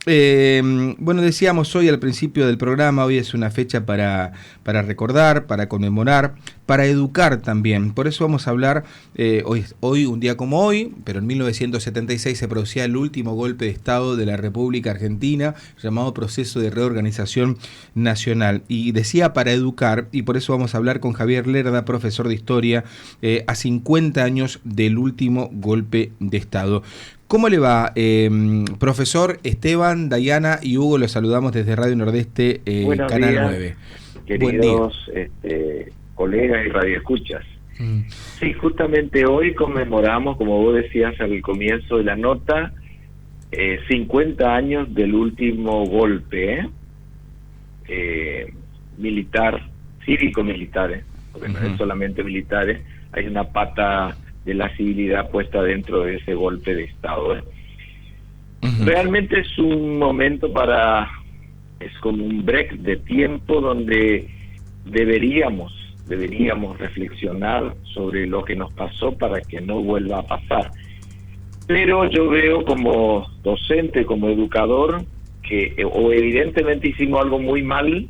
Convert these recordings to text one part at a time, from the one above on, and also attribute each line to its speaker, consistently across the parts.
Speaker 1: Bueno, decíamos hoy al principio del programa, hoy es una fecha para recordar, para conmemorar, para educar también. Por eso vamos a hablar, hoy un día como hoy, pero en 1976 se producía el último golpe de Estado de la República Argentina, llamado Proceso de Reorganización Nacional. Y decía para educar, y por eso vamos a hablar con Javier Lerda, profesor de Historia, a 50 años del último golpe de Estado. ¿Cómo le va, profesor? Esteban, Dayana y Hugo, los saludamos desde Radio Nordeste, Canal
Speaker 2: días,
Speaker 1: 9.
Speaker 2: Queridos colegas y radioescuchas. Sí, justamente hoy conmemoramos, como vos decías al comienzo de la nota, 50 años del último golpe militar, cívico-militar, porque no es solamente militares, hay una pata de la civilidad puesta dentro de ese golpe de Estado. Realmente es un momento es como un break de tiempo donde deberíamos reflexionar sobre lo que nos pasó para que no vuelva a pasar. Pero yo veo como docente, como educador, que o evidentemente hicimos algo muy mal,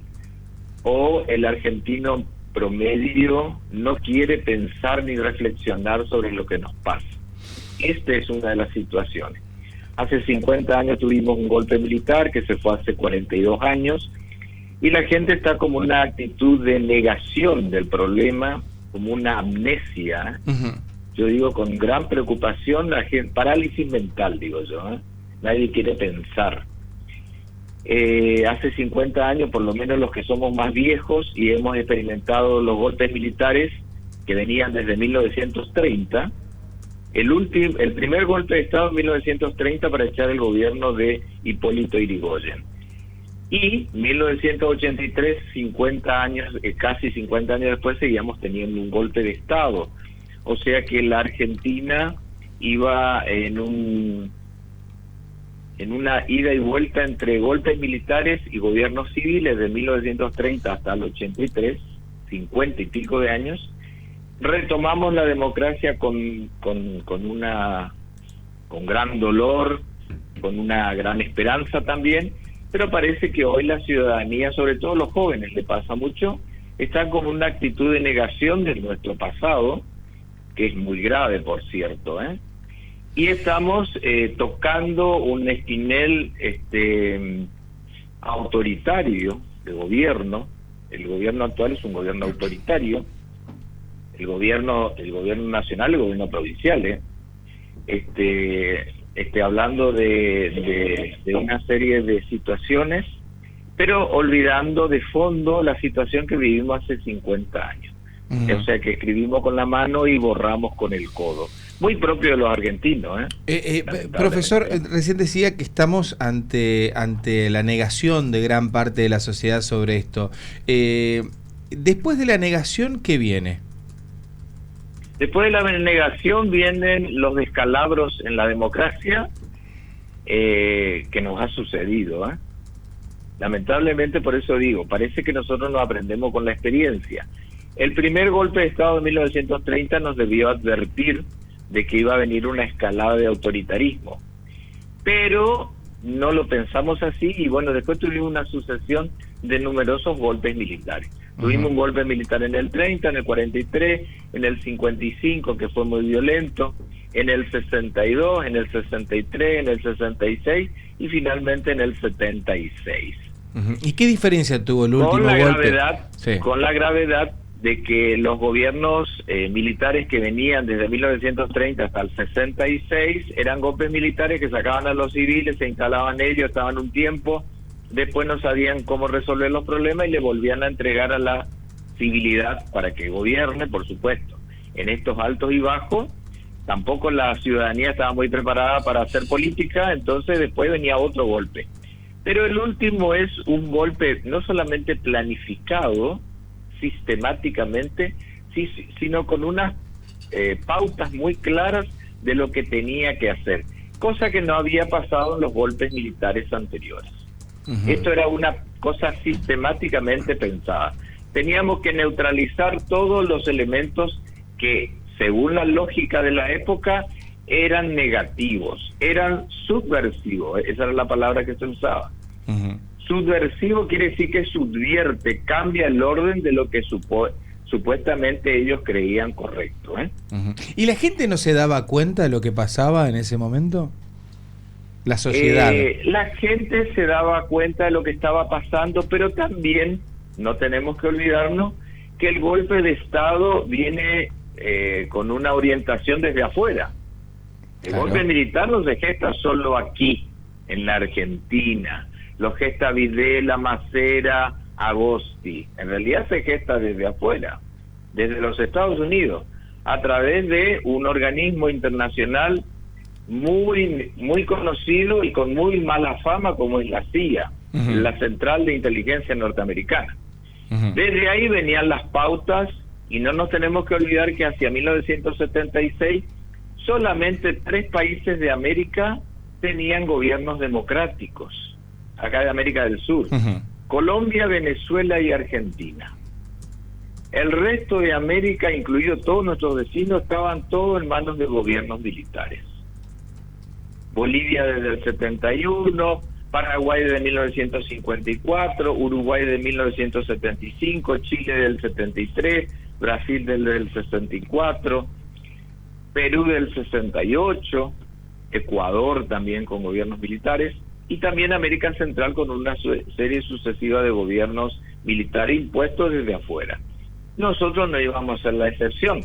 Speaker 2: o el argentino promedio no quiere pensar ni reflexionar sobre lo que nos pasa. Esta es una de las situaciones. Hace 50 años tuvimos un golpe militar que se fue hace 42 años y la gente está como una actitud de negación del problema, como una amnesia. Yo digo con gran preocupación, la gente, parálisis mental, digo yo. Nadie quiere pensar. Hace 50 años, por lo menos los que somos más viejos y hemos experimentado los golpes militares que venían desde 1930, el primer golpe de Estado en 1930 para echar el gobierno de Hipólito Yrigoyen. Y 1983, 50 años, casi 50 años después, seguíamos teniendo un golpe de Estado. O sea que la Argentina iba en una ida y vuelta entre golpes militares y gobiernos civiles de 1930 hasta el 83, 50 y pico de años. Retomamos la democracia con gran dolor, con una gran esperanza también, pero parece que hoy la ciudadanía, sobre todo los jóvenes, le pasa mucho, están con una actitud de negación de nuestro pasado, que es muy grave, por cierto, y estamos tocando un esquinel autoritario de gobierno. El gobierno actual es un gobierno autoritario, el gobierno nacional, el gobierno provincial, hablando de una serie de situaciones, pero olvidando de fondo la situación que vivimos hace 50 años. O sea, que escribimos con la mano y borramos con el codo. Muy propio de los argentinos.
Speaker 1: Profesor, recién decía que estamos ante la negación de gran parte de la sociedad sobre esto. Después de la negación, ¿qué viene?
Speaker 2: Después de la negación vienen los descalabros en la democracia que nos ha sucedido. Lamentablemente, por eso digo, parece que nosotros no aprendemos con la experiencia. El primer golpe de Estado de 1930 nos debió advertir de que iba a venir una escalada de autoritarismo, pero no lo pensamos así, y bueno, después tuvimos una sucesión de numerosos golpes militares. Tuvimos un golpe militar en el 30, en el 43, en el 55, que fue muy violento, en el 62, en el 63, en el 66 y finalmente en el 76.
Speaker 1: ¿Y qué diferencia tuvo el último golpe?
Speaker 2: Con la gravedad de que los gobiernos militares que venían desde 1930 hasta el 66 eran golpes militares que sacaban a los civiles, se instalaban ellos, estaban un tiempo, después no sabían cómo resolver los problemas y le volvían a entregar a la civilidad para que gobierne, por supuesto. En estos altos y bajos, tampoco la ciudadanía estaba muy preparada para hacer política, entonces después venía otro golpe. Pero el último es un golpe no solamente planificado sistemáticamente, sino con unas pautas muy claras de lo que tenía que hacer, cosa que no había pasado en los golpes militares anteriores. Esto era una cosa sistemáticamente pensada. Teníamos que neutralizar todos los elementos que, según la lógica de la época, eran negativos, eran subversivos, esa era la palabra que se usaba.
Speaker 1: Ujú.
Speaker 2: Subversivo quiere decir que subvierte, cambia el orden de lo que supuestamente ellos creían correcto, ¿eh?
Speaker 1: Ujú. ¿Y la gente no se daba cuenta de lo que pasaba en ese momento? La sociedad.
Speaker 2: La gente se daba cuenta de lo que estaba pasando, pero también no tenemos que olvidarnos que el golpe de Estado viene con una orientación desde afuera. El
Speaker 1: Claro.
Speaker 2: golpe militar no se gesta solo aquí, en la Argentina. Lo gesta Videla, Macera, Agosti. En realidad se gesta desde afuera, desde los Estados Unidos, a través de un organismo internacional muy conocido y con muy mala fama, como es la CIA,
Speaker 1: Ujú.
Speaker 2: la Central de Inteligencia Norteamericana.
Speaker 1: Ujú.
Speaker 2: Desde ahí venían las pautas, y no nos tenemos que olvidar que hacia 1976 solamente 3 países de América tenían gobiernos democráticos, acá de América del Sur:
Speaker 1: Ujú.
Speaker 2: Colombia, Venezuela y Argentina. El resto de América, incluido todos nuestros vecinos, estaban todos en manos de gobiernos militares. Bolivia desde el 71, Paraguay de 1954, Uruguay de 1975, Chile del 73, Brasil desde el 64, Perú del 68, Ecuador también con gobiernos militares, y también América Central con una serie sucesiva de gobiernos militares impuestos desde afuera. Nosotros no íbamos a ser la excepción.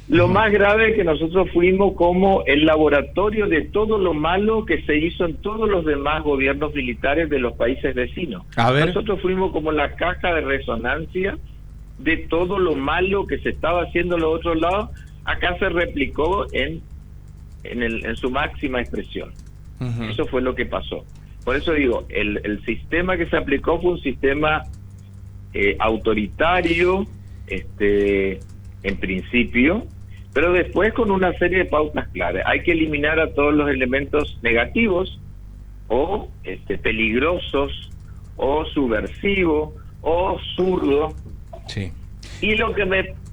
Speaker 2: Lo más grave es que nosotros fuimos como el laboratorio de todo lo malo que se hizo en todos los demás gobiernos militares de los países vecinos.
Speaker 1: A ver.
Speaker 2: Nosotros fuimos como la caja de resonancia de todo lo malo que se estaba haciendo en los otros lados. Acá se replicó en su máxima expresión.
Speaker 1: Ujú.
Speaker 2: Eso fue lo que pasó. Por eso digo, el sistema que se aplicó fue un sistema autoritario, en principio, pero después con una serie de pautas claras. Hay que eliminar a todos los elementos negativos o peligrosos o subversivos o zurdos.
Speaker 1: Sí.
Speaker 2: Y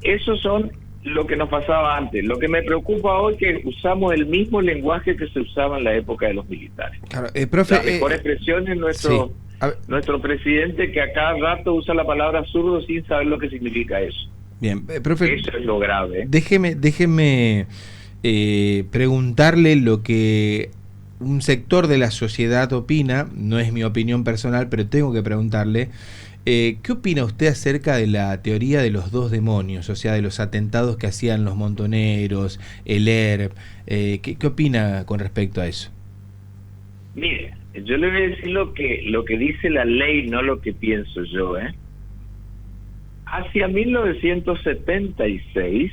Speaker 2: esos son lo que nos pasaba antes. Lo que me preocupa hoy es que usamos el mismo lenguaje que se usaba en la época de los militares.
Speaker 1: Claro, profe,
Speaker 2: La mejor expresión es nuestro
Speaker 1: sí. A ver,
Speaker 2: nuestro presidente, que a cada rato usa la palabra zurdo sin saber lo que significa eso.
Speaker 1: bien, profe,
Speaker 2: Eso es lo grave, ¿eh?
Speaker 1: déjeme preguntarle lo que un sector de la sociedad opina. No es mi opinión personal, pero tengo que preguntarle. ¿Qué opina usted acerca de la teoría de los 2 demonios? O sea, de los atentados que hacían los montoneros, el ERP. ¿Qué opina con respecto a eso?
Speaker 2: Mire, yo le voy a decir lo que dice la ley, no lo que pienso yo, ¿eh? Hacia 1976,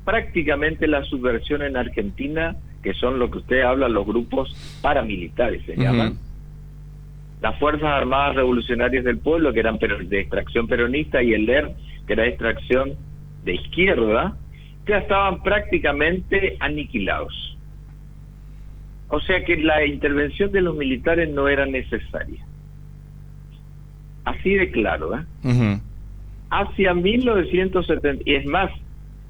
Speaker 2: prácticamente la subversión en Argentina, que son lo que usted habla, los grupos paramilitares se llaman, las Fuerzas Armadas Revolucionarias del Pueblo, que eran de extracción peronista, y el ERP, que era de extracción de izquierda, ya estaban prácticamente aniquilados. O sea que la intervención de los militares no era necesaria. Así de claro, ¿eh?
Speaker 1: Uh-huh.
Speaker 2: Hacia 1970, y es más,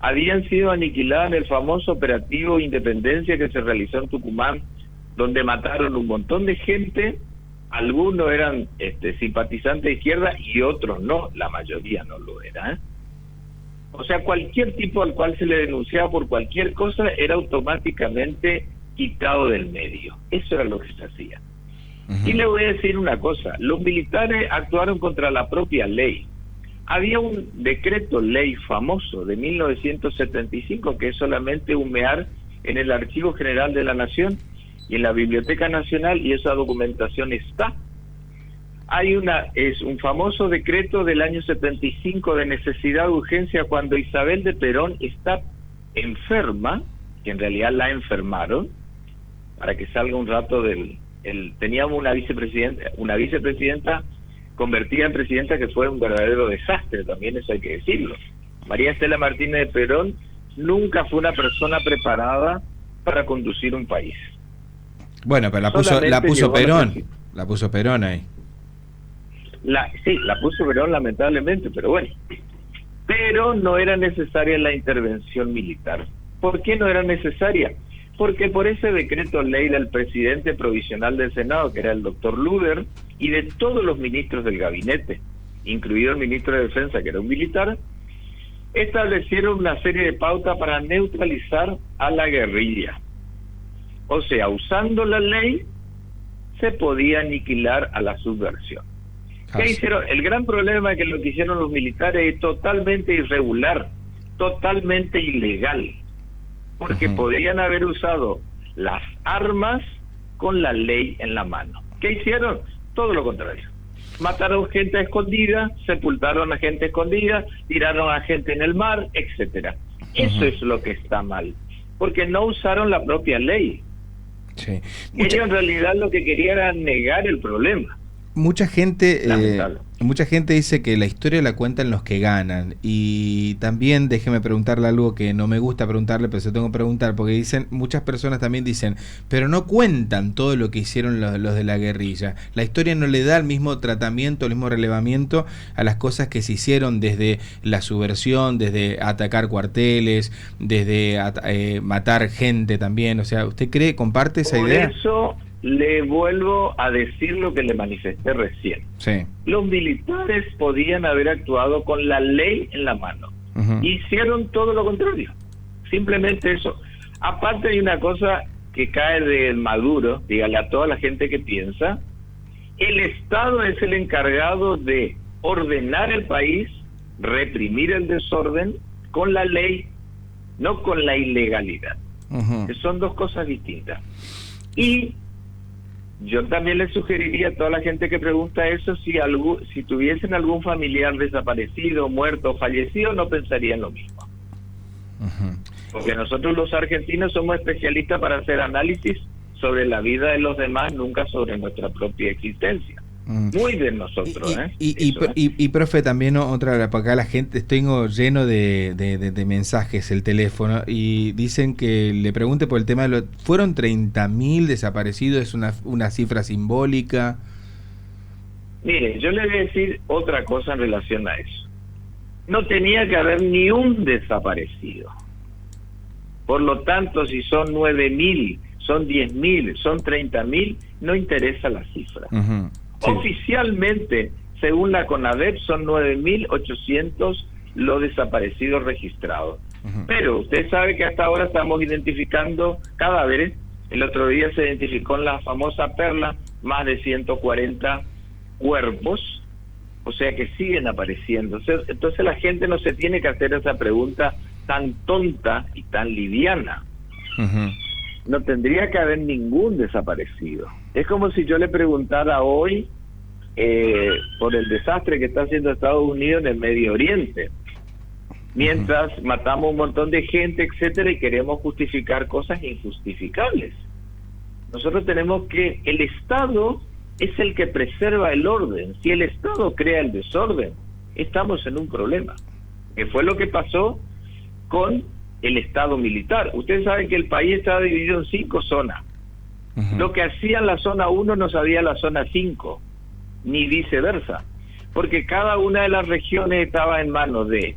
Speaker 2: habían sido aniquiladas en el famoso operativo Independencia que se realizó en Tucumán, donde mataron un montón de gente. Algunos eran simpatizantes de izquierda y otros no, la mayoría no lo era, ¿eh? O sea, cualquier tipo al cual se le denunciaba por cualquier cosa era automáticamente quitado del medio. Eso era lo que se hacía. Y le voy a decir una cosa, los militares actuaron contra la propia ley. Había un decreto ley famoso de 1975 que es solamente humear en el Archivo General de la Nación y en la Biblioteca Nacional, y esa documentación está. Es un famoso decreto del año 75 de necesidad de urgencia cuando Isabel de Perón está enferma, que en realidad la enfermaron, para que salga un rato teníamos una vicepresidenta convertida en presidenta que fue un verdadero desastre, también eso hay que decirlo. María Estela Martínez de Perón nunca fue una persona preparada para conducir un país.
Speaker 1: Bueno, pero la puso Perón ahí.
Speaker 2: Sí, la puso Perón lamentablemente, pero bueno. Pero no era necesaria la intervención militar. ¿Por qué no era necesaria? Porque por ese decreto ley del presidente provisional del Senado, que era el doctor Luder, y de todos los ministros del gabinete, incluido el ministro de Defensa, que era un militar, establecieron una serie de pautas para neutralizar a la guerrilla. O sea, usando la ley, se podía aniquilar a la subversión. ¿Qué hicieron? El gran problema es que lo que hicieron los militares es totalmente irregular, totalmente ilegal, porque podrían haber usado las armas con la ley en la mano. ¿Qué hicieron? Todo lo contrario. Mataron gente escondida, sepultaron a gente escondida, tiraron a gente en el mar, etcétera. Eso es lo que está mal, porque no usaron la propia ley.
Speaker 1: Sí.
Speaker 2: Ellos en realidad lo que querían era negar el problema.
Speaker 1: Mucha gente dice que la historia la cuentan los que ganan, y también déjeme preguntarle algo que no me gusta preguntarle, pero se tengo que preguntar, porque dicen, muchas personas también dicen, pero no cuentan todo lo que hicieron los de la guerrilla. La historia no le da el mismo tratamiento, el mismo relevamiento a las cosas que se hicieron, desde la subversión, desde atacar cuarteles, desde matar gente también. O sea, ¿usted comparte esa idea?
Speaker 2: Por eso le vuelvo a decir lo que le manifesté recién.
Speaker 1: Sí.
Speaker 2: Los militares podían haber actuado con la ley en la mano. Hicieron todo lo contrario. Simplemente eso. Aparte hay una cosa que cae del Maduro, dígale a toda la gente que piensa, el Estado es el encargado de ordenar el país, reprimir el desorden con la ley, no con la ilegalidad. Que son dos cosas distintas. Y yo también le sugeriría a toda la gente que pregunta eso, si tuviesen algún familiar desaparecido, muerto, fallecido, no pensarían lo mismo. Porque nosotros los argentinos somos especialistas para hacer análisis sobre la vida de los demás, nunca sobre nuestra propia existencia. Muy de nosotros,
Speaker 1: y profe, también otra, para acá la gente, tengo lleno de mensajes el teléfono, y dicen que le pregunte por el tema de fueron 30.000 desaparecidos, es una cifra simbólica.
Speaker 2: Mire, yo le voy a decir otra cosa en relación a eso. No tenía que haber ni un desaparecido. Por lo tanto, si son 9.000, son 10.000, son 30.000, no interesa la cifra. Sí. Oficialmente, según la CONADEP, son 9.800 los desaparecidos registrados. Pero usted sabe que hasta ahora estamos identificando cadáveres. El otro día se identificó en la famosa Perla más de 140 cuerpos, o sea que siguen apareciendo. Entonces la gente no se tiene que hacer esa pregunta tan tonta y tan liviana. No tendría que haber ningún desaparecido. Es como si yo le preguntara hoy por el desastre que está haciendo Estados Unidos en el Medio Oriente, mientras matamos un montón de gente, etcétera, y queremos justificar cosas injustificables. Nosotros tenemos que... El Estado es el que preserva el orden. Si el Estado crea el desorden, estamos en un problema. Que fue lo que pasó con el Estado militar. Ustedes saben que el país estaba dividido en 5 zonas. Lo que hacía la zona 1 no sabía la zona 5, ni viceversa, porque cada una de las regiones estaba en manos de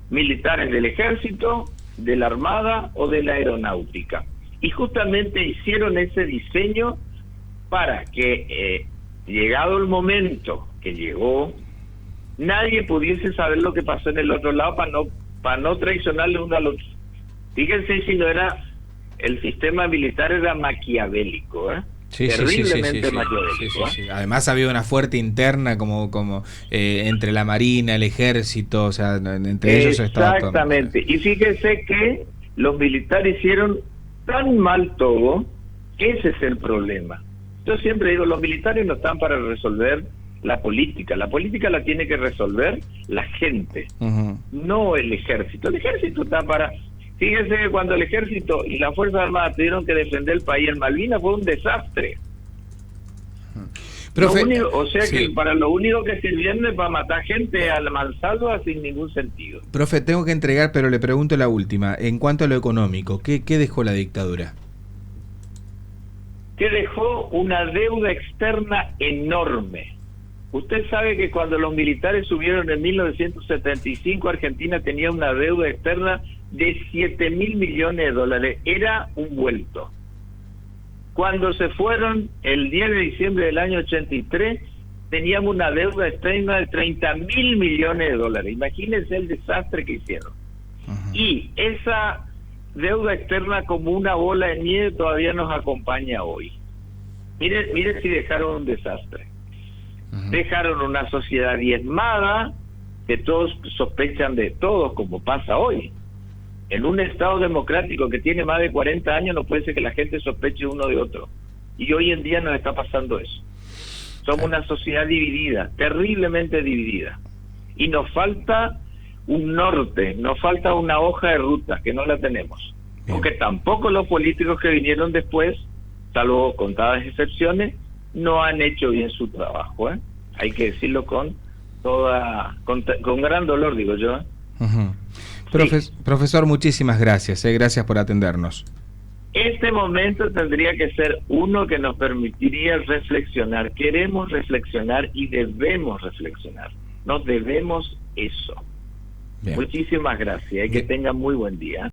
Speaker 2: militares del ejército, de la armada o de la aeronáutica. Y justamente hicieron ese diseño para que, llegado el momento que llegó, nadie pudiese saber lo que pasó en el otro lado para no traicionarle uno al otro. Fíjense si no era... El sistema militar era maquiavélico, terriblemente maquiavélico.
Speaker 1: Además había una fuerte interna como entre la Marina, el Ejército, o sea, entre ellos estaba todo.
Speaker 2: Exactamente. Y fíjense que los militares hicieron tan mal todo, que ese es el problema. Yo siempre digo, los militares no están para resolver la política la tiene que resolver la gente, no el ejército. El ejército está para... Fíjense que cuando el ejército y las Fuerzas Armadas tuvieron que defender el país en Malvinas fue un desastre.
Speaker 1: Profe,
Speaker 2: que para lo único que sirvieron es para matar gente a la mansalva sin ningún sentido.
Speaker 1: Profe, tengo que entregar, pero le pregunto la última. En cuanto a lo económico, ¿qué dejó la dictadura?
Speaker 2: Que dejó una deuda externa enorme. Usted sabe que cuando los militares subieron en 1975, Argentina tenía una deuda externa de 7.000 millones de dólares. Era un vuelto. Cuando se fueron, el 10 de diciembre del año 83, teníamos una deuda externa de 30.000 millones de dólares. Imagínense el desastre que hicieron. Y esa deuda externa, como una bola de nieve, todavía nos acompaña hoy. Mire si dejaron un desastre. Dejaron una sociedad diezmada, que todos sospechan de todos, como pasa hoy. En un Estado democrático que tiene más de 40 años no puede ser que la gente sospeche uno de otro. Y hoy en día nos está pasando eso. Somos una sociedad dividida, terriblemente dividida. Y nos falta un norte, nos falta una hoja de ruta, que no la tenemos. Porque tampoco los políticos que vinieron después, salvo contadas excepciones, no han hecho bien su trabajo, ¿eh? Hay que decirlo con gran dolor, digo yo.
Speaker 1: Profesor, muchísimas gracias, gracias por atendernos.
Speaker 2: Este momento tendría que ser uno que nos permitiría reflexionar. Queremos reflexionar y debemos reflexionar. Nos debemos eso. Bien. Muchísimas gracias y que tengan muy buen día.